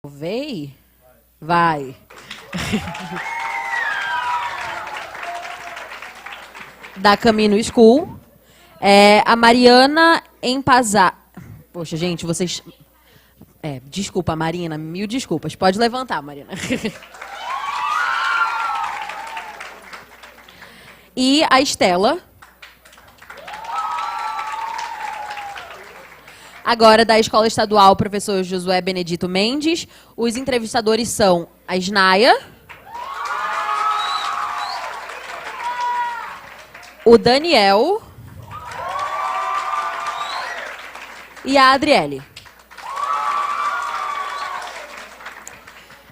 Vem? Vai. Da Camino School. A Mariana Empazar. Poxa, gente, vocês... desculpa, Marina, mil desculpas. Pode levantar, Marina. E a Estela. Agora, da Escola Estadual, professor Josué Benedito Mendes. Os entrevistadores são a Isnaia, o Daniel e a Adriele.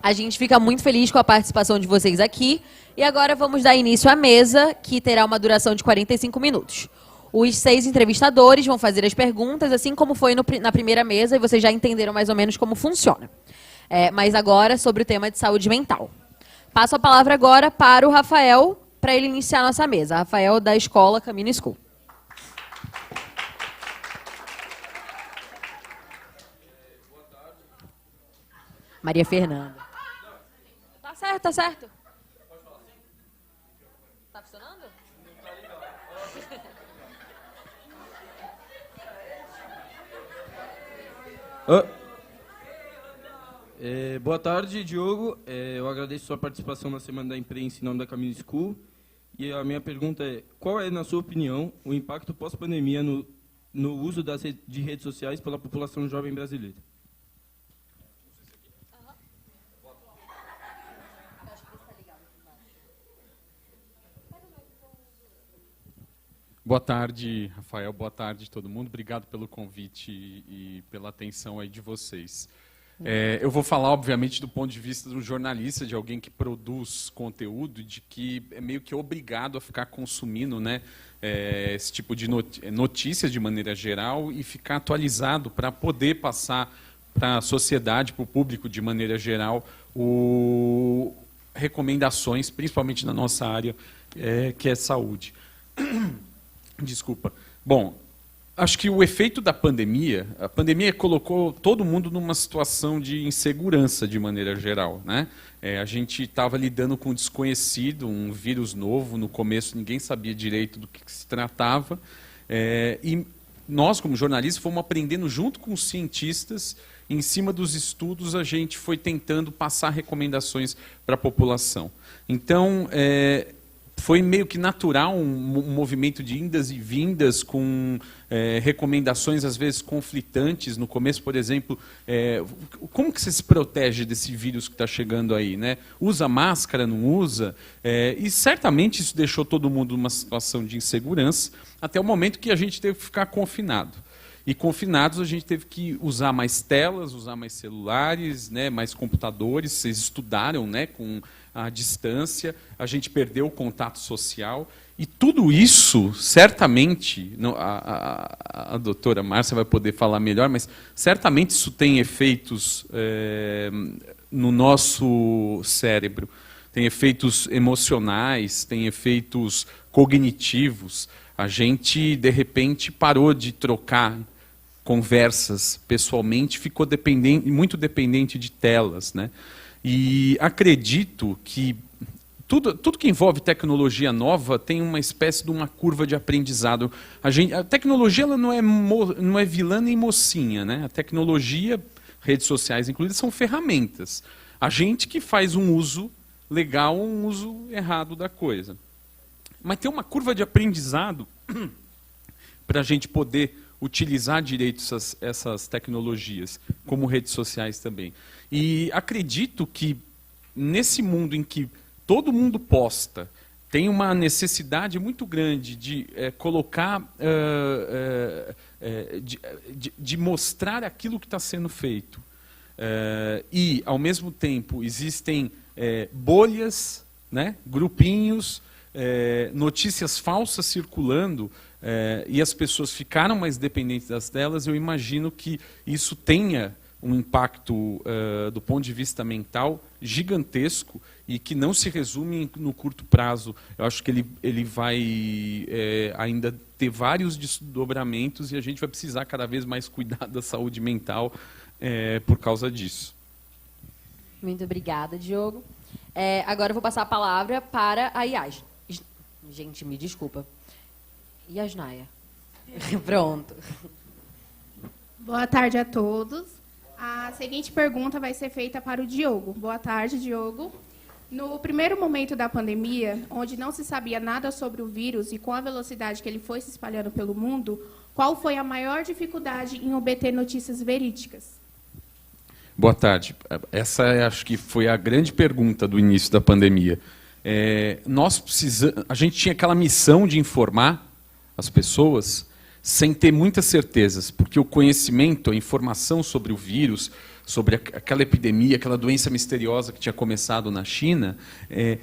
A gente fica muito feliz com a participação de vocês aqui. E agora vamos dar início à mesa, que terá uma duração de 45 minutos. Os 6 entrevistadores vão fazer as perguntas, assim como foi na primeira mesa, e vocês já entenderam mais ou menos como funciona. Mas agora, sobre o tema de saúde mental. Passo a palavra agora para o Rafael, para ele iniciar a nossa mesa. Rafael, da Escola Camino School. Maria Fernanda. Tá certo, tá certo. Tá funcionando? Boa tarde, Diogo. Eu agradeço sua participação na Semana da Imprensa em nome da Camino School. E a minha pergunta é, qual é, na sua opinião, o impacto pós-pandemia no uso de redes sociais pela população jovem brasileira? Boa tarde, Rafael. Boa tarde, todo mundo. Obrigado pelo convite e pela atenção aí de vocês. Eu vou falar, obviamente, do ponto de vista de um jornalista, de alguém que produz conteúdo, de que é meio que obrigado a ficar consumindo, né, esse tipo de notícias de maneira geral e ficar atualizado para poder passar para a sociedade, para o público de maneira geral, recomendações, principalmente na nossa área, que é saúde. Desculpa. Bom, acho que o efeito da pandemia, a pandemia colocou todo mundo numa situação de insegurança de maneira geral, né? A gente estava lidando com um desconhecido, um vírus novo, no começo ninguém sabia direito do que se tratava, e nós, como jornalistas, fomos aprendendo junto com os cientistas, em cima dos estudos a gente foi tentando passar recomendações para a população. Então, foi meio que natural um movimento de indas e vindas com recomendações às vezes conflitantes. No começo, por exemplo, como que você se protege desse vírus que está chegando aí, né? Usa máscara, não usa? E certamente isso deixou todo mundo numa situação de insegurança, até o momento que a gente teve que ficar confinado. E confinados a gente teve que usar mais telas, usar mais celulares, né, mais computadores. Vocês estudaram, né, com a distância, a gente perdeu o contato social. E tudo isso, certamente, a doutora Márcia vai poder falar melhor, mas certamente isso tem efeitos no nosso cérebro. Tem efeitos emocionais, tem efeitos cognitivos. A gente, de repente, parou de trocar conversas pessoalmente, ficou muito dependente de telas, né? E acredito que tudo que envolve tecnologia nova tem uma espécie de uma curva de aprendizado. A tecnologia ela não é vilã nem mocinha, né? A tecnologia, redes sociais incluídas, são ferramentas. A gente que faz um uso legal ou um uso errado da coisa. Mas tem uma curva de aprendizado para a gente poder utilizar direito essas tecnologias, como redes sociais também. E acredito que, nesse mundo em que todo mundo posta, tem uma necessidade muito grande de colocar, de mostrar aquilo que está sendo feito. E, ao mesmo tempo, existem bolhas, né, grupinhos, notícias falsas circulando, e as pessoas ficaram mais dependentes das telas. Eu imagino que isso tenha um impacto do ponto de vista mental gigantesco e que não se resume no curto prazo. Eu acho que ele vai ainda ter vários desdobramentos e a gente vai precisar cada vez mais cuidar da saúde mental por causa disso. Muito obrigada, Diogo. Agora eu vou passar a palavra para a Yasna. Gente, me desculpa. Yasnaya. Pronto. Boa tarde a todos. A seguinte pergunta vai ser feita para o Diogo. Boa tarde, Diogo. No primeiro momento da pandemia, onde não se sabia nada sobre o vírus e com a velocidade que ele foi se espalhando pelo mundo, qual foi a maior dificuldade em obter notícias verídicas? Boa tarde. Essa acho que foi a grande pergunta do início da pandemia. A gente tinha aquela missão de informar as pessoas sem ter muitas certezas, porque o conhecimento, a informação sobre o vírus, sobre aquela epidemia, aquela doença misteriosa que tinha começado na China,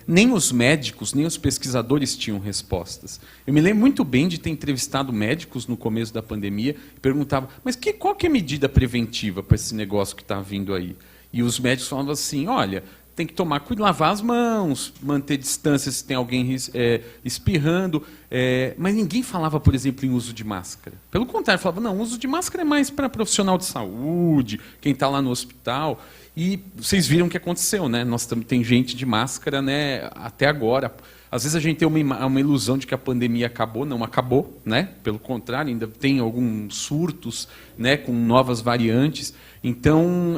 nem os médicos, nem os pesquisadores tinham respostas. Eu me lembro muito bem de ter entrevistado médicos no começo da pandemia e perguntava, mas qual que é a medida preventiva para esse negócio que está vindo aí? E os médicos falavam assim, olha, tem que tomar cuidado, lavar as mãos, manter distância se tem alguém espirrando, mas ninguém falava, por exemplo, em uso de máscara. Pelo contrário, falava, não, uso de máscara é mais para profissional de saúde, quem está lá no hospital. E vocês viram o que aconteceu, né? Nós tem gente de máscara, né, até agora. Às vezes a gente tem uma ilusão de que a pandemia acabou, não acabou, né? Pelo contrário, ainda tem alguns surtos, né, com novas variantes. Então,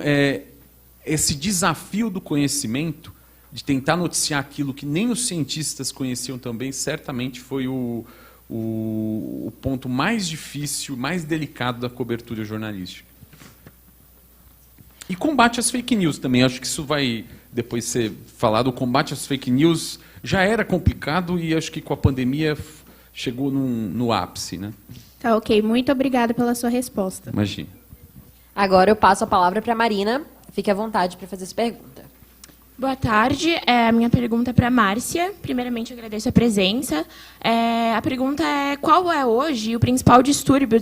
esse desafio do conhecimento, de tentar noticiar aquilo que nem os cientistas conheciam também, certamente foi o ponto mais difícil, mais delicado da cobertura jornalística. E combate às fake news também, acho que isso vai depois ser falado. O combate às fake news já era complicado e acho que com a pandemia chegou no ápice, né? Tá, ok. Muito obrigada pela sua resposta. Imagina. Agora eu passo a palavra para a Marina. Fique à vontade para fazer essa pergunta. Boa tarde. A minha pergunta é para a Márcia. Primeiramente, eu agradeço a presença. A pergunta é qual é hoje o principal distúrbio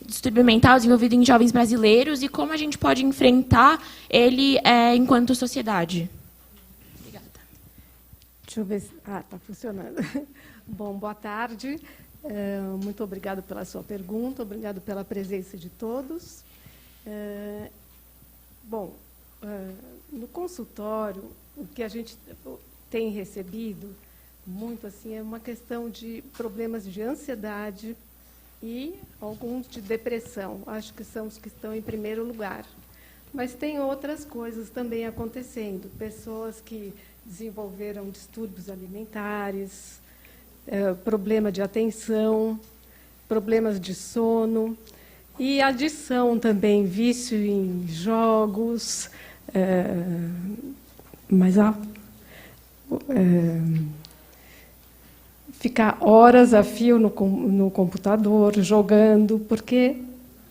distúrbio mental desenvolvido em jovens brasileiros e como a gente pode enfrentar ele enquanto sociedade? Obrigada. Deixa eu ver se... está funcionando. Bom, boa tarde. Muito obrigado pela sua pergunta, obrigado pela presença de todos. Bom, no consultório, o que a gente tem recebido muito assim é uma questão de problemas de ansiedade e alguns de depressão. Acho que são os que estão em primeiro lugar. Mas tem outras coisas também acontecendo. Pessoas que desenvolveram distúrbios alimentares, problema de atenção, problemas de sono. E adição também, vício em jogos, ficar horas a fio no computador, jogando, porque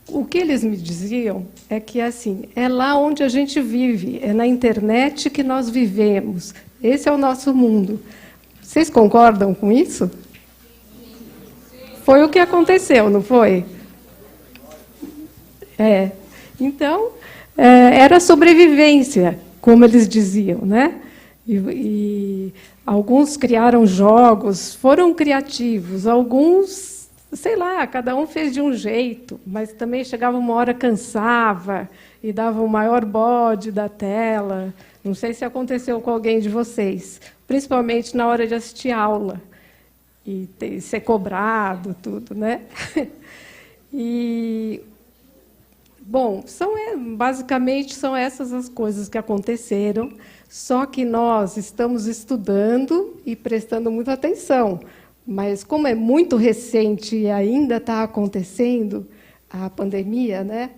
o que eles me diziam é que assim, é lá onde a gente vive, é na internet que nós vivemos, esse é o nosso mundo. Vocês concordam com isso? Foi o que aconteceu, não foi? Então, era sobrevivência, como eles diziam, né? E alguns criaram jogos, foram criativos, alguns, sei lá, cada um fez de um jeito, mas também chegava uma hora, cansava e dava o maior bode da tela. Não sei se aconteceu com alguém de vocês, principalmente na hora de assistir aula e ser cobrado, tudo, né? Bom, basicamente são essas as coisas que aconteceram, só que nós estamos estudando e prestando muita atenção. Mas como é muito recente e ainda está acontecendo a pandemia, né?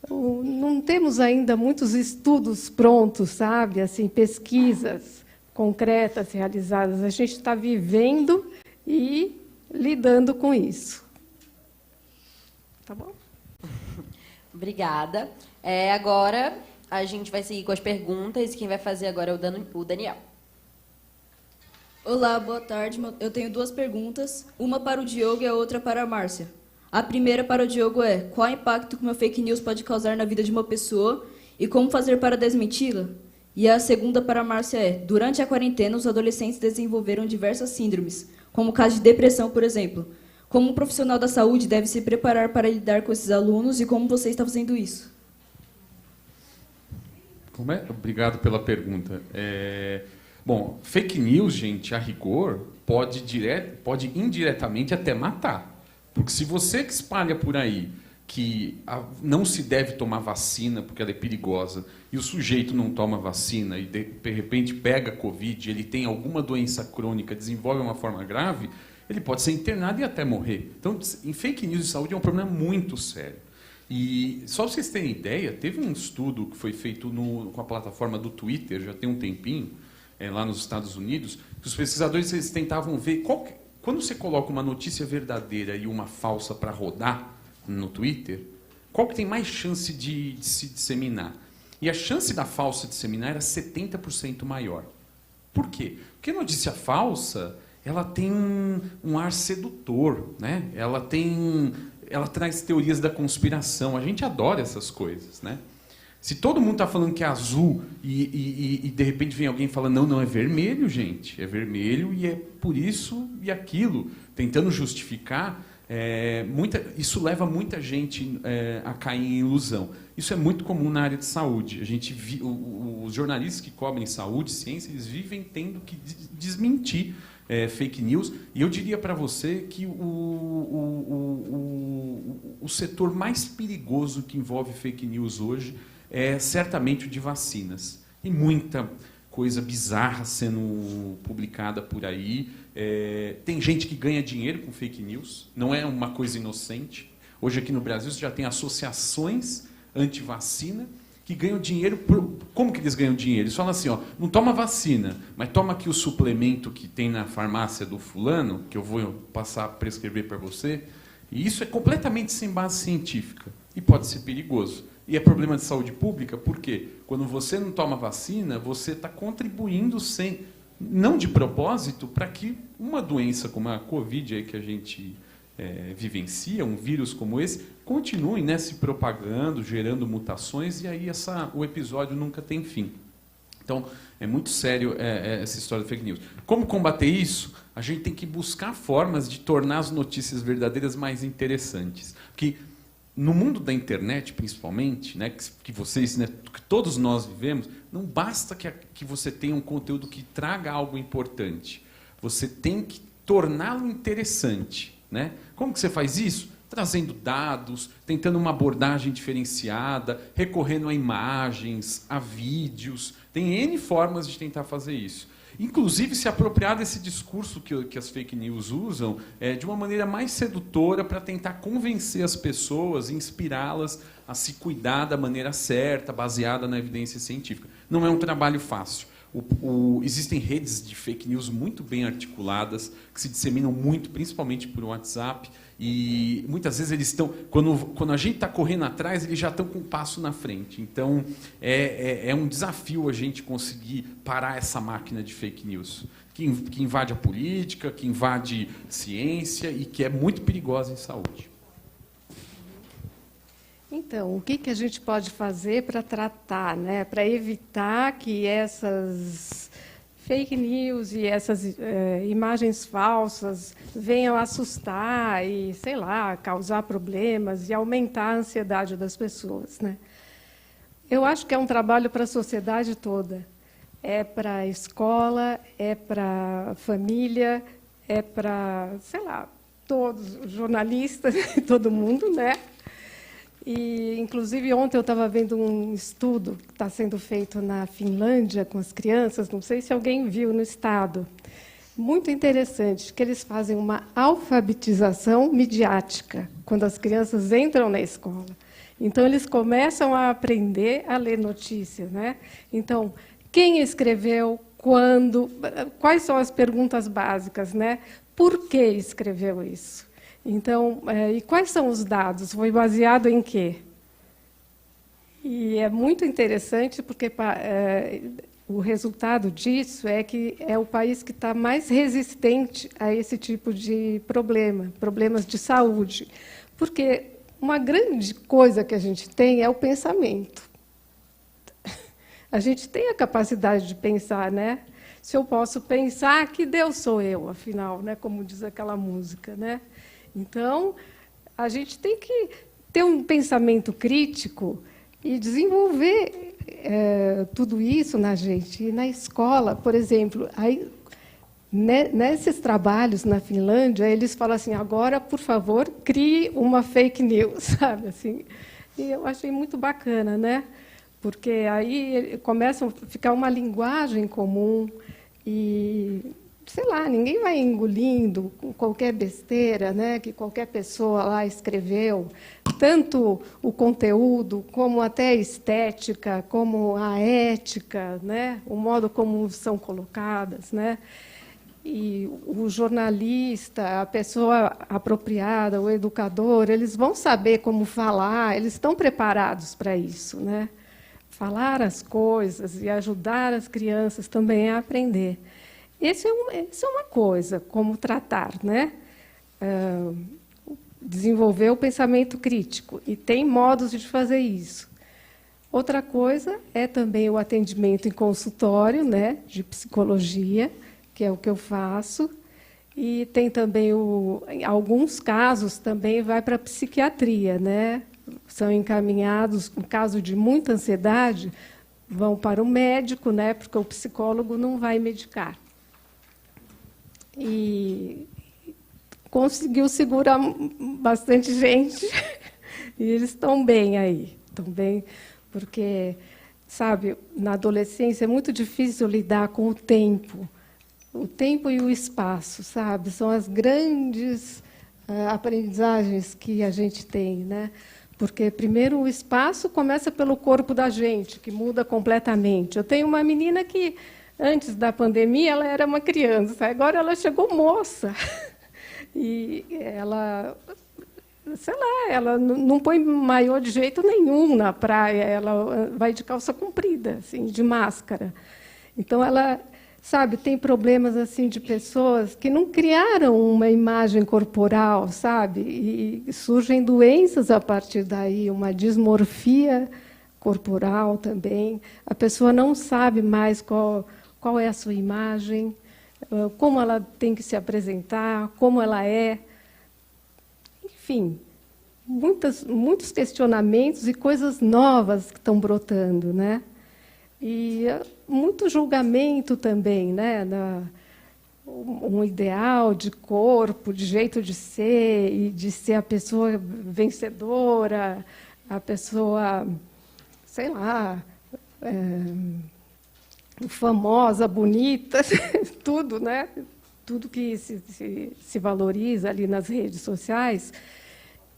Não temos ainda muitos estudos prontos, sabe? Assim, pesquisas concretas realizadas. A gente está vivendo e lidando com isso. Tá bom? Obrigada. Agora, a gente vai seguir com as perguntas. Quem vai fazer agora é o Daniel. Olá, boa tarde. Eu tenho duas perguntas, uma para o Diogo e a outra para a Márcia. A primeira para o Diogo é: qual o impacto que uma fake news pode causar na vida de uma pessoa e como fazer para desmenti-la? E a segunda para a Márcia é: durante a quarentena, os adolescentes desenvolveram diversas síndromes, como o caso de depressão, por exemplo. Como um profissional da saúde deve se preparar para lidar com esses alunos e como você está fazendo isso? Obrigado pela pergunta. Bom, fake news, gente, a rigor, pode indiretamente até matar. Porque se você que espalha por aí que não se deve tomar vacina porque ela é perigosa, e o sujeito não toma vacina e de repente pega Covid, ele tem alguma doença crônica, desenvolve uma forma grave, ele pode ser internado e até morrer. Então, em fake news de saúde é um problema muito sério. E só para vocês terem ideia, teve um estudo que foi feito com a plataforma do Twitter, já tem um tempinho, lá nos Estados Unidos, que os pesquisadores eles tentavam ver quando você coloca uma notícia verdadeira e uma falsa para rodar no Twitter, qual que tem mais chance de se disseminar? E a chance da falsa disseminar era 70% maior. Por quê? Porque a notícia falsa ela tem um ar sedutor, né? Ela traz teorias da conspiração. A gente adora essas coisas, né? Se todo mundo está falando que é azul e de repente vem alguém falando não, é vermelho, gente. É vermelho e é por isso e aquilo. Tentando justificar, isso leva muita gente a cair em ilusão. Isso é muito comum na área de saúde. Os jornalistas que cobrem saúde, ciência, eles vivem tendo que desmentir fake news. E eu diria para você que o setor mais perigoso que envolve fake news hoje é certamente o de vacinas. E muita coisa bizarra sendo publicada por aí. Tem gente que ganha dinheiro com fake news, não é uma coisa inocente. Hoje aqui no Brasil você já tem associações anti-vacina que ganham dinheiro. Como que eles ganham dinheiro? Eles falam assim, não toma vacina, mas toma aqui o suplemento que tem na farmácia do fulano, que eu vou passar a prescrever para você. E isso é completamente sem base científica e pode ser perigoso. E é problema de saúde pública, porque quando você não toma vacina, você está contribuindo não de propósito, para que uma doença como a Covid aí que a gente vivencia, um vírus como esse, continue se propagando, gerando mutações, e aí o episódio nunca tem fim. Então, é muito sério essa história de fake news. Como combater isso? A gente tem que buscar formas de tornar as notícias verdadeiras mais interessantes. Porque no mundo da internet, principalmente, que vocês, que todos nós vivemos, não basta que você tenha um conteúdo que traga algo importante. Você tem que torná-lo interessante. Como que você faz isso? Trazendo dados, tentando uma abordagem diferenciada, recorrendo a imagens, a vídeos. Tem N formas de tentar fazer isso. Inclusive, se apropriar desse discurso que as fake news usam de uma maneira mais sedutora para tentar convencer as pessoas, inspirá-las a se cuidar da maneira certa, baseada na evidência científica. Não é um trabalho fácil. Existem redes de fake news muito bem articuladas, que se disseminam muito, principalmente por WhatsApp, e muitas vezes eles estão, quando a gente está correndo atrás, eles já estão com um passo na frente. Então, é um desafio a gente conseguir parar essa máquina de fake news, que invade a política, que invade ciência e que é muito perigosa em saúde. Então, o que a gente pode fazer para tratar, para evitar que essas fake news e essas imagens falsas venham assustar e, sei lá, causar problemas e aumentar a ansiedade das pessoas, Eu acho que é um trabalho para a sociedade toda. É para a escola, é para a família, é para, sei lá, todos os jornalistas, todo mundo, E, inclusive, ontem eu estava vendo um estudo que está sendo feito na Finlândia com as crianças, não sei se alguém viu no estado, muito interessante, que eles fazem uma alfabetização midiática quando as crianças entram na escola. Então, eles começam a aprender a ler notícias. Então, quem escreveu, quando, quais são as perguntas básicas, Por que escreveu isso? Então, e quais são os dados? Foi baseado em quê? E é muito interessante porque o resultado disso é que é o país que está mais resistente a esse tipo de problemas de saúde. Porque uma grande coisa que a gente tem é o pensamento. A gente tem a capacidade de pensar, Se eu posso pensar, que Deus sou eu, afinal, como diz aquela música, Então, a gente tem que ter um pensamento crítico e desenvolver tudo isso na gente. E na escola, por exemplo, aí, nesses trabalhos na Finlândia, eles falam assim, agora, por favor, crie uma fake news, sabe? Assim, e eu achei muito bacana, né? Porque aí começa a ficar uma linguagem comum e, sei lá, ninguém vai engolindo qualquer besteira, né, que qualquer pessoa lá escreveu. Tanto o conteúdo, como até a estética, como a ética, né, o modo como são colocadas, né. E o jornalista, a pessoa apropriada, o educador, eles vão saber como falar, eles estão preparados para isso, né? Falar as coisas e ajudar as crianças também a aprender. Isso é uma coisa, como tratar, né? Desenvolver o pensamento crítico, e tem modos de fazer isso. Outra coisa é também o atendimento em consultório, né, de psicologia, que é o que eu faço, e tem também, em alguns casos, também vai para a psiquiatria, né? São encaminhados, no caso de muita ansiedade, vão para o médico, né? Porque o psicólogo não vai medicar. E conseguiu segurar bastante gente, e eles estão bem aí, estão bem, porque, sabe, na adolescência é muito difícil lidar com o tempo e o espaço, sabe? São as grandes aprendizagens que a gente tem, né? Porque, primeiro, o espaço começa pelo corpo da gente, que muda completamente. Eu tenho uma menina que, antes da pandemia, ela era uma criança, agora ela chegou moça. E ela, sei lá, ela não põe maiô de jeito nenhum na praia, ela vai de calça comprida, assim, de máscara. Então, ela, sabe, tem problemas assim de pessoas que não criaram uma imagem corporal, sabe? E surgem doenças a partir daí, uma dismorfia corporal também. A pessoa não sabe mais qual é a sua imagem, como ela tem que se apresentar, como ela é. Enfim, muitos questionamentos e coisas novas que estão brotando, né? E muito julgamento também, né? Um ideal de corpo, de jeito de ser, e de ser a pessoa vencedora, a pessoa, sei lá, famosa, bonita, tudo, né? Tudo que se valoriza ali nas redes sociais.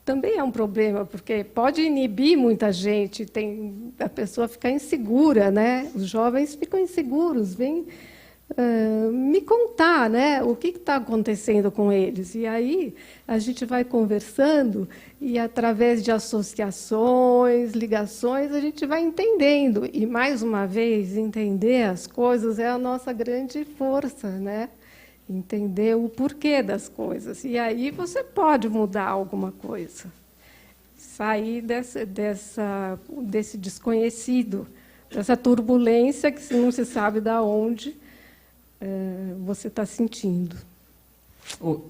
Também é um problema, porque pode inibir muita gente, a pessoa ficar insegura, né? Os jovens ficam inseguros, vêm me contar, né, o que está acontecendo com eles. E aí a gente vai conversando e, através de associações, ligações, a gente vai entendendo. E, mais uma vez, entender as coisas é a nossa grande força, né? Entender o porquê das coisas. E aí você pode mudar alguma coisa. Sair desse desconhecido, dessa turbulência que não se sabe de onde você está sentindo.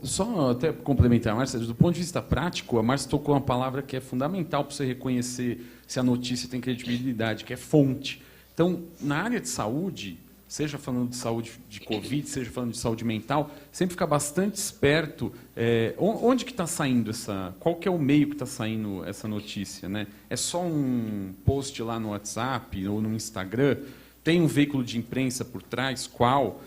Só até complementar, Márcia, do ponto de vista prático, a Márcia tocou uma palavra que é fundamental para você reconhecer se a notícia tem credibilidade, que é fonte. Então, na área de saúde, seja falando de saúde de Covid, seja falando de saúde mental, sempre ficar bastante esperto. Onde que está saindo qual que é o meio que está saindo essa notícia, né? É só um post lá no WhatsApp ou no Instagram? Tem um veículo de imprensa por trás? Qual?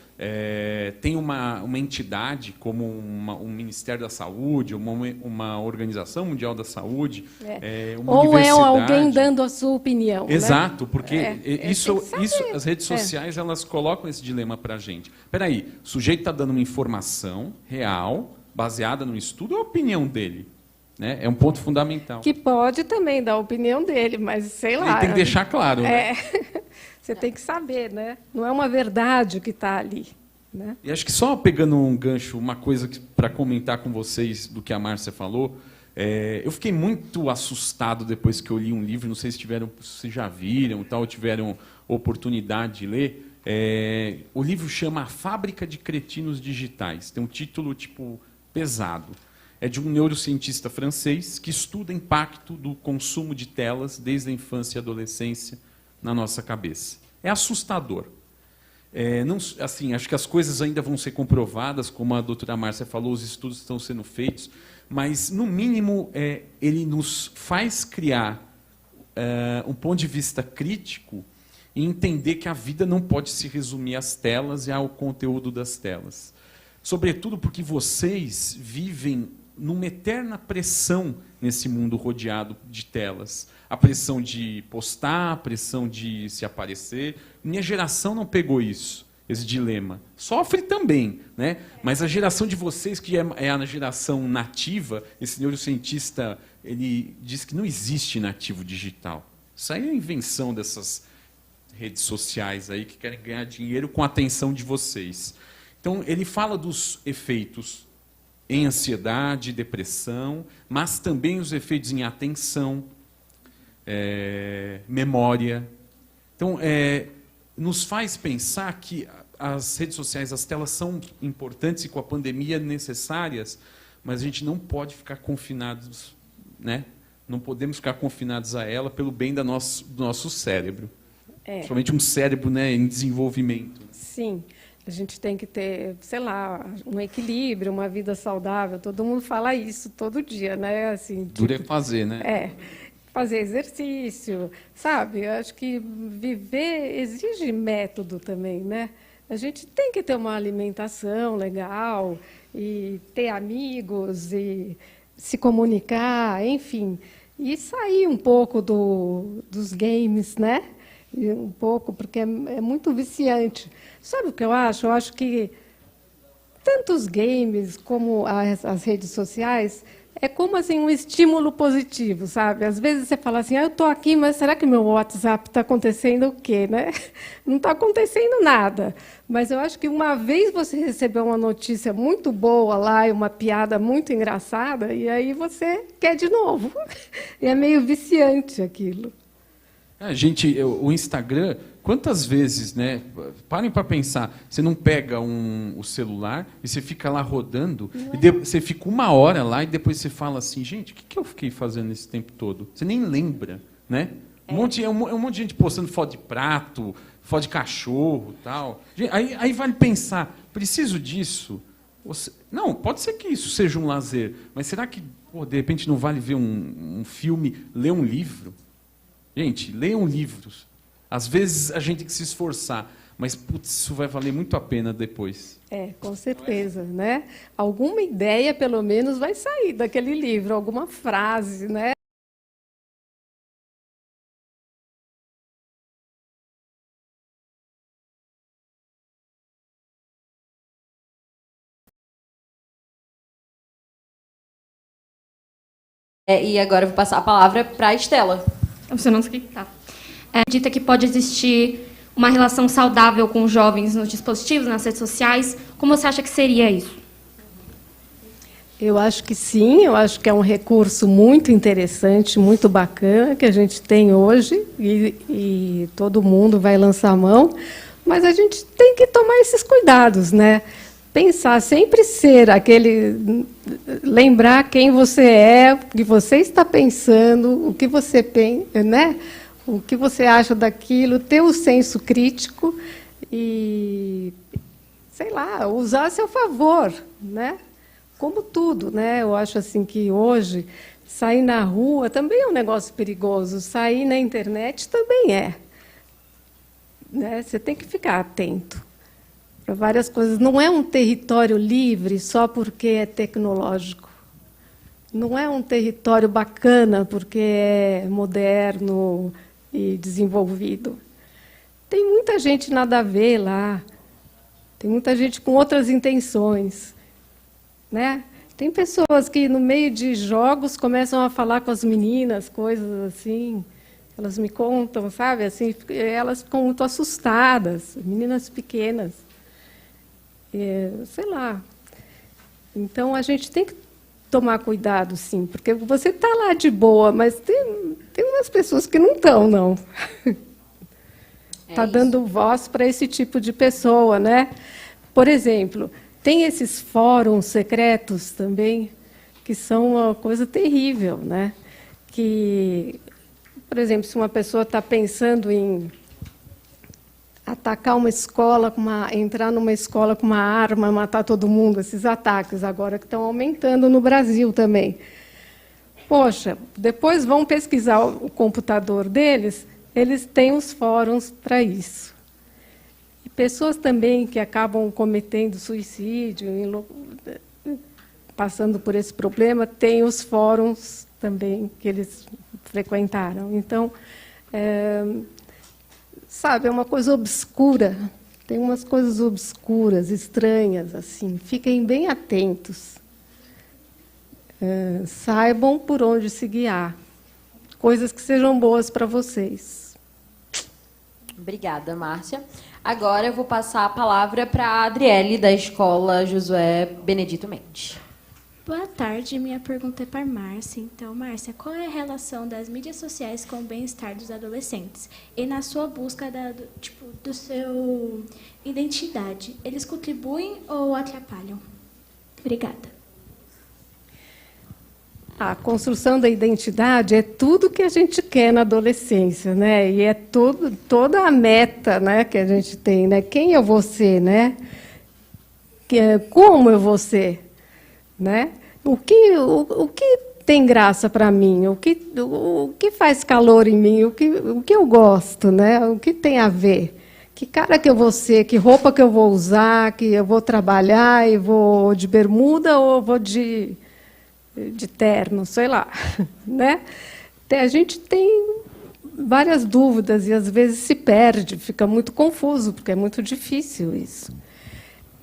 Tem uma entidade como um Ministério da Saúde, uma Organização Mundial da Saúde, uma ou universidade. É alguém dando a sua opinião. Exato, né? porque as redes sociais elas colocam esse dilema para a gente. Espera aí, o sujeito está dando uma informação real, baseada no estudo, ou a opinião dele? Né? É um ponto fundamental. Que pode também dar a opinião dele, mas sei lá. Ele tem que deixar claro. Né? Você tem que saber, né? Não é uma verdade que está ali. Né? E acho que só pegando um gancho, uma coisa para comentar com vocês do que a Márcia falou, eu fiquei muito assustado depois que eu li um livro, não sei se vocês já viram ou tiveram oportunidade de ler. O livro chama A Fábrica de Cretinos Digitais. Tem um título pesado. É de um neurocientista francês que estuda o impacto do consumo de telas desde a infância e adolescência na nossa cabeça. É assustador. Não, assim, acho que as coisas ainda vão ser comprovadas, como a doutora Márcia falou, os estudos estão sendo feitos, mas, no mínimo, ele nos faz criar um ponto de vista crítico e entender que a vida não pode se resumir às telas e ao conteúdo das telas. Sobretudo porque vocês vivem numa eterna pressão nesse mundo rodeado de telas. A pressão de postar, a pressão de se aparecer. Minha geração não pegou isso, esse dilema. Sofre também, né? Mas a geração de vocês, que é a geração nativa, esse neurocientista, ele diz que não existe nativo digital. Isso aí é a invenção dessas redes sociais aí que querem ganhar dinheiro com a atenção de vocês. Então, ele fala dos efeitos em ansiedade, depressão, mas também os efeitos em atenção, memória. Então, nos faz pensar que as redes sociais, as telas são importantes e com a pandemia necessárias, mas a gente não pode ficar confinados, né? Não podemos ficar confinados a ela pelo bem do nosso cérebro. Principalmente um cérebro, né, em desenvolvimento. Sim. A gente tem que ter, sei lá, um equilíbrio, uma vida saudável. Todo mundo fala isso todo dia, né? Assim, duro é fazer, né? Fazer exercício, sabe? Eu acho que viver exige método também, né? A gente tem que ter uma alimentação legal e ter amigos e se comunicar, enfim, e sair um pouco dos games, né? Um pouco, porque é muito viciante. Sabe o que eu acho? Eu acho que tanto os games como as redes sociais é como assim, um estímulo positivo, sabe? Às vezes você fala assim, eu estou aqui, mas será que meu WhatsApp está acontecendo o quê? Né? Não está acontecendo nada. Mas eu acho que uma vez você recebeu uma notícia muito boa lá e uma piada muito engraçada, e aí você quer de novo. E é meio viciante aquilo. Gente, o Instagram, quantas vezes, né? Parem para pensar, você não pega o celular e você fica lá rodando, e você fica 1 hora lá e depois você fala assim, gente, o que eu fiquei fazendo esse tempo todo? Você nem lembra, né? Um monte de gente postando foto de prato, foto de cachorro, tal. Aí vale pensar, preciso disso? Não, pode ser que isso seja um lazer, mas será que, de repente, não vale ver um filme, ler um livro? Gente, leiam livros. Às vezes a gente tem que se esforçar, mas putz, isso vai valer muito a pena depois. Com certeza, né? Alguma ideia, pelo menos, vai sair daquele livro, alguma frase, né? E agora eu vou passar a palavra para a Estela. Você não sei. Tá. Dita que pode existir uma relação saudável com os jovens nos dispositivos, nas redes sociais. Como você acha que seria isso? Eu acho que sim, eu acho que é um recurso muito interessante, muito bacana, que a gente tem hoje, e todo mundo vai lançar a mão, mas a gente tem que tomar esses cuidados, né? Pensar, sempre ser aquele... Lembrar quem você é, o que você está pensando, o que você pensa, né? O que você acha daquilo, ter o senso crítico e, sei lá, usar a seu favor, né? Como tudo, né? Eu acho assim que hoje sair na rua também é um negócio perigoso, sair na internet também é, né? Você tem que ficar atento para várias coisas. Não é um território livre só porque é tecnológico. Não é um território bacana porque é moderno e desenvolvido. Tem muita gente nada a ver lá. Tem muita gente com outras intenções, né? Tem pessoas que, no meio de jogos, começam a falar com as meninas, coisas assim. Elas me contam, sabe? Assim, elas ficam muito assustadas, meninas pequenas. Sei lá. Então, a gente tem que tomar cuidado, sim, porque você está lá de boa, mas tem umas pessoas que não estão, não. Está dando voz para esse tipo de pessoa, né? Por exemplo, tem esses fóruns secretos também, que são uma coisa terrível, né? Que Por exemplo, se uma pessoa está pensando em atacar uma escola, entrar numa escola com uma arma, matar todo mundo, esses ataques agora que estão aumentando no Brasil também. Poxa, depois vão pesquisar o computador deles, eles têm os fóruns para isso. E pessoas também que acabam cometendo suicídio, passando por esse problema, têm os fóruns também que eles frequentaram. Então, sabe, é uma coisa obscura, tem umas coisas obscuras, estranhas, assim. Fiquem bem atentos. Saibam por onde se guiar. Coisas que sejam boas para vocês. Obrigada, Márcia. Agora eu vou passar a palavra para a Adriele, da Escola Josué Benedito Mendes. Boa tarde, minha pergunta é para a Márcia. Então, Márcia, qual é a relação das mídias sociais com o bem-estar dos adolescentes? E na sua busca do seu identidade, eles contribuem ou atrapalham? Obrigada. A construção da identidade é tudo que a gente quer na adolescência, né? E é toda a meta, né, que a gente tem, né? Quem eu vou ser, né? Como eu vou ser? Né? O que tem graça para mim? O que faz calor em mim? O que eu gosto? Né? O que tem a ver? Que cara que eu vou ser? Que roupa que eu vou usar? Que eu vou trabalhar e vou de bermuda ou vou de terno? Sei lá. Né? A gente tem várias dúvidas e, às vezes, se perde, fica muito confuso, porque é muito difícil isso.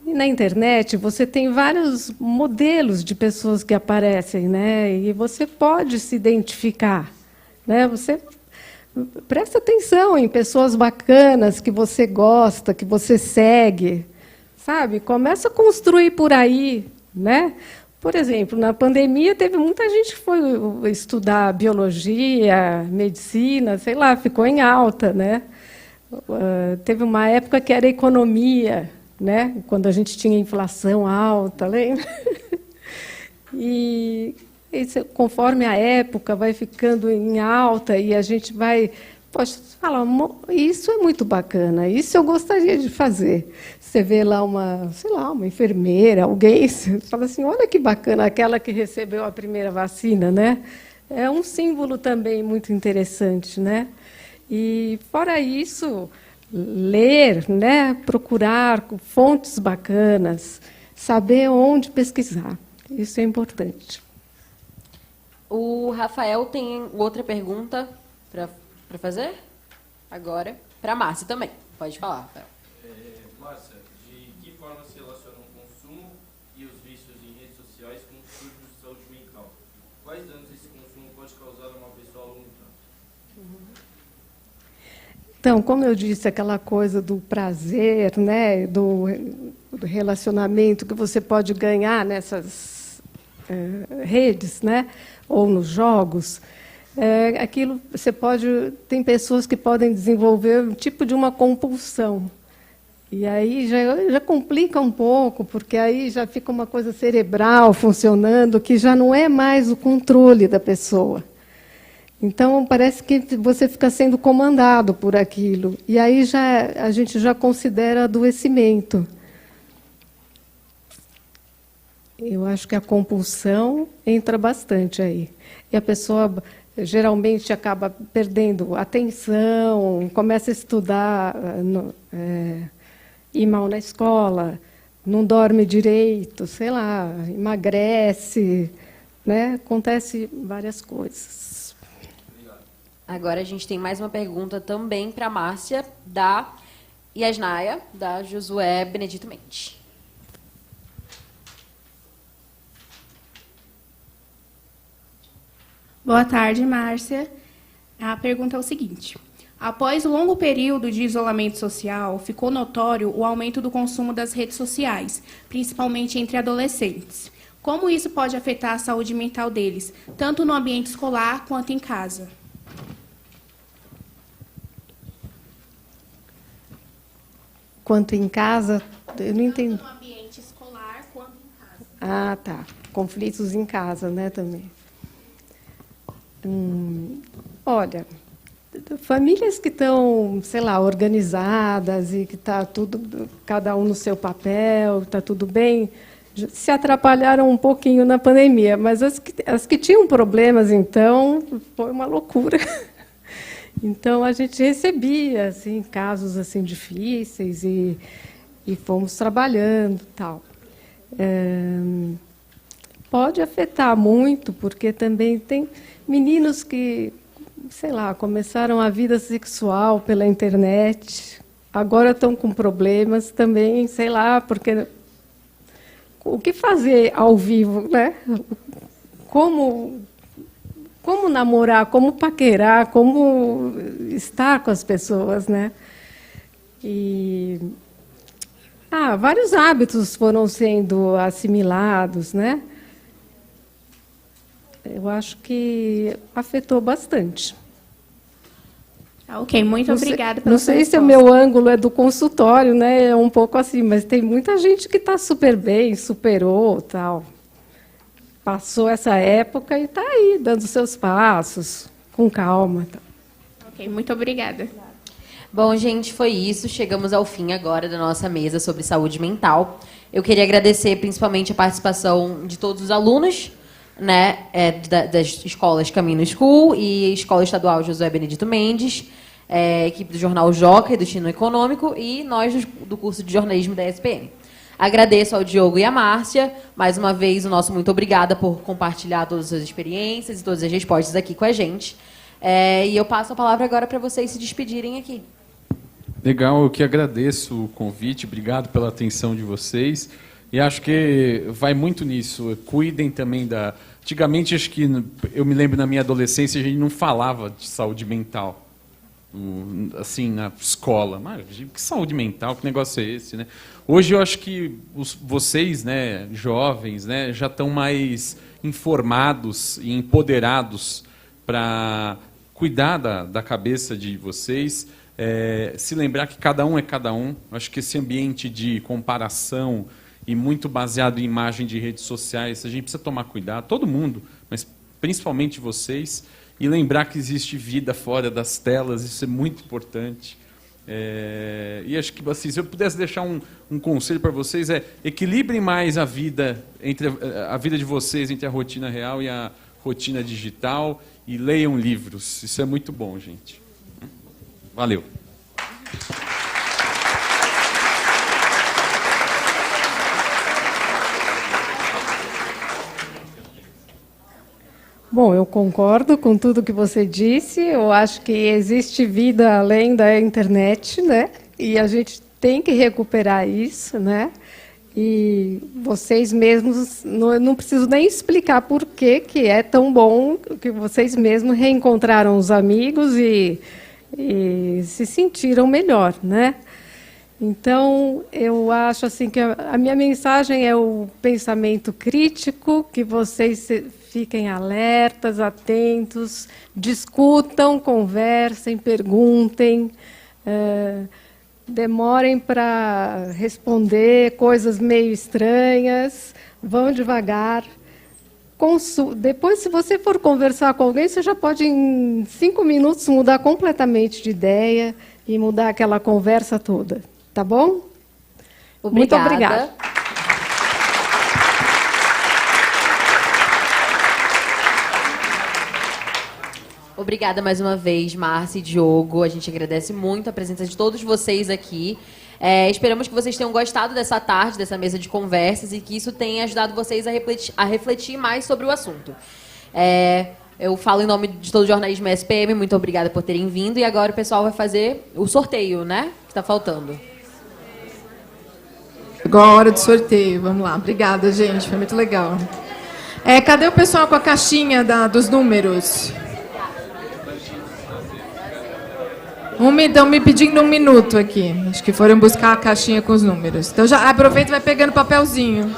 E na internet você tem vários modelos de pessoas que aparecem, né? E você pode se identificar, né? Você presta atenção em pessoas bacanas que você gosta, que você segue, sabe? Começa a construir por aí, né? Por exemplo, na pandemia teve muita gente que foi estudar biologia, medicina, sei lá, ficou em alta, né? Teve uma época que era economia, né? Quando a gente tinha inflação alta, lembra? E conforme a época vai ficando em alta e a gente vai, poxa, fala, isso é muito bacana, isso eu gostaria de fazer. Você vê lá uma enfermeira, alguém, você fala assim, olha que bacana, aquela que recebeu a primeira vacina, né? É um símbolo também muito interessante, né? E fora isso, ler, né? Procurar fontes bacanas, saber onde pesquisar. Isso é importante. O Rafael tem outra pergunta para fazer? Agora, para a Márcia também. Pode falar, Rafael. Márcia, de que forma se relacionam o consumo e os vícios em redes sociais com os distúrbios de saúde mental? Quais danos esse consumo pode causar a uma pessoa a longo prazo? Então, como eu disse, aquela coisa do prazer, né, do relacionamento que você pode ganhar nessas redes, né, ou nos jogos, aquilo você pode, tem pessoas que podem desenvolver um tipo de uma compulsão. E aí já complica um pouco, porque aí já fica uma coisa cerebral funcionando que já não é mais o controle da pessoa. Então, parece que você fica sendo comandado por aquilo. E aí a gente já considera adoecimento. Eu acho que a compulsão entra bastante aí. E a pessoa geralmente acaba perdendo atenção, começa a estudar, ir mal na escola, não dorme direito, sei lá, emagrece, né? Acontece várias coisas. Agora a gente tem mais uma pergunta também para a Márcia, da Yasnaia, da Josué Benedito Mendes. Boa tarde, Márcia. A pergunta é o seguinte. Após o longo período de isolamento social, ficou notório o aumento do consumo das redes sociais, principalmente entre adolescentes. Como isso pode afetar a saúde mental deles, tanto no ambiente escolar quanto em casa? Quanto em casa, eu não entendi. Tanto no ambiente escolar quanto em casa. Ah, tá. Conflitos em casa, né, também. Olha, famílias que estão, sei lá, organizadas e que está tudo, cada um no seu papel, está tudo bem, se atrapalharam um pouquinho na pandemia, mas as que tinham problemas, então, foi uma loucura. Então, a gente recebia assim, casos assim, difíceis e fomos trabalhando. Tal. Pode afetar muito, porque também tem meninos que, sei lá, começaram a vida sexual pela internet, agora estão com problemas também, sei lá, porque o que fazer ao vivo, né? Como namorar, como paquerar, como estar com as pessoas, né? E vários hábitos foram sendo assimilados, né? Eu acho que afetou bastante. Ok, muito obrigada pela Não sei se o meu ângulo é do consultório, né? É um pouco assim, mas tem muita gente que está super bem, superou, tal. Passou essa época e está aí, dando seus passos, com calma. Tal. Ok, muito obrigada. Bom, gente, foi isso. Chegamos ao fim agora da nossa mesa sobre saúde mental. Eu queria agradecer principalmente a participação de todos os alunos, né, das escolas Caminho School e Escola Estadual Josué Benedito Mendes, equipe do Jornal Joca e do Tino Econômico e nós do curso de jornalismo da ESPM. Agradeço ao Diogo e à Márcia. Mais uma vez, o nosso muito obrigada por compartilhar todas as suas experiências e todas as respostas aqui com a gente. E eu passo a palavra agora para vocês se despedirem aqui. Legal, eu que agradeço o convite, obrigado pela atenção de vocês. E acho que vai muito nisso. Cuidem também da... Antigamente, acho que eu me lembro na minha adolescência, a gente não falava de saúde mental. Assim, na escola. Mas que saúde mental, que negócio é esse, né? Hoje eu acho que vocês, né, jovens, né, já estão mais informados e empoderados para cuidar da cabeça de vocês, se lembrar que cada um é cada um. Eu acho que esse ambiente de comparação e muito baseado em imagem de redes sociais, a gente precisa tomar cuidado, todo mundo, mas principalmente vocês, e lembrar que existe vida fora das telas, isso é muito importante. E acho que, assim, se eu pudesse deixar um conselho para vocês, equilibrem mais a vida de vocês entre a rotina real e a rotina digital e leiam livros. Isso é muito bom, gente. Valeu. Bom, eu concordo com tudo que você disse. Eu acho que existe vida além da internet, né? E a gente tem que recuperar isso, né? E vocês mesmos, não preciso nem explicar por que é tão bom que vocês mesmos reencontraram os amigos e se sentiram melhor, né? Então, eu acho assim que a minha mensagem é o pensamento crítico, que vocês fiquem alertas, atentos, discutam, conversem, perguntem, demorem para responder coisas meio estranhas, vão devagar. Depois, se você for conversar com alguém, você já pode, em 5 minutos, mudar completamente de ideia e mudar aquela conversa toda. Tá bom? Obrigada. Muito obrigada. Obrigada mais uma vez, Márcia e Diogo. A gente agradece muito a presença de todos vocês aqui. Esperamos que vocês tenham gostado dessa tarde, dessa mesa de conversas, e que isso tenha ajudado vocês a refletir mais sobre o assunto. Eu falo em nome de todo o jornalismo SPM, muito obrigada por terem vindo. E agora o pessoal vai fazer o sorteio, né? Que está faltando. Agora a hora do sorteio. Vamos lá. Obrigada, gente. Foi muito legal. Cadê o pessoal com a caixinha dos números? Estão me pedindo 1 minuto aqui. Acho que foram buscar a caixinha com os números. Então já aproveita e vai pegando papelzinho.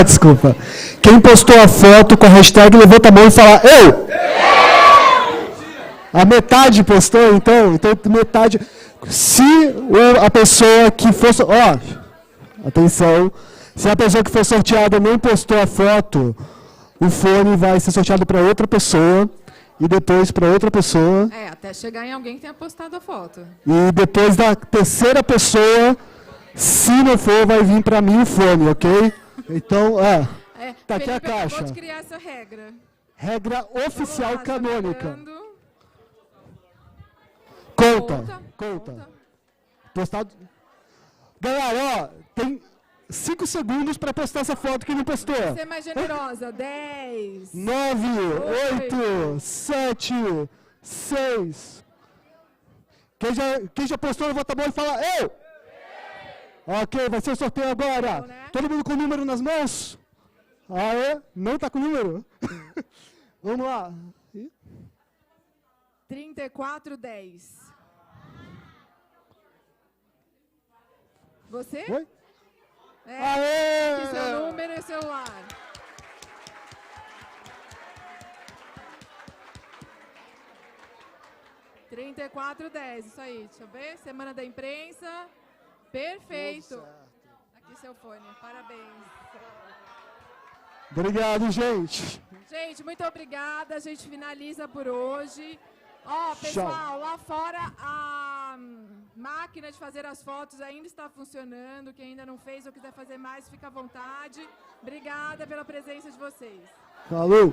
Desculpa. Quem postou a foto com a hashtag levanta a mão e fala eu! A metade postou, então metade. Se a pessoa que for... atenção. Se a pessoa que for sorteada não postou a foto, o fone vai ser sorteado para outra pessoa. e depois para outra pessoa. É, até chegar em alguém que tenha postado a foto. E depois da terceira pessoa, se não for, vai vir para mim o fone, ok? Então, tá aqui a caixa. Pode criar essa regra. Regra oficial lá, canônica. Conta. Conta. Postado. Galera, ó, tem 5 segundos para postar essa foto que não postou. Ser mais generosa. 10. 9, 8, 7, 6. Quem já postou, levanta a mão e fala, eu! Ok, vai ser o sorteio agora. Não, né? Todo mundo com o número nas mãos? Ah, é? Não tá com o número? Vamos lá. 3410. Você? Oi? É. Aqui seu número e celular. (3410), isso aí, deixa eu ver. Semana da imprensa. Perfeito. Aqui seu fone, parabéns. Obrigado, gente. Gente, muito obrigada. A gente finaliza por hoje. Ó, pessoal, lá fora a máquina de fazer as fotos ainda está funcionando. Quem ainda não fez ou quiser fazer mais, fica à vontade. Obrigada pela presença de vocês. Falou.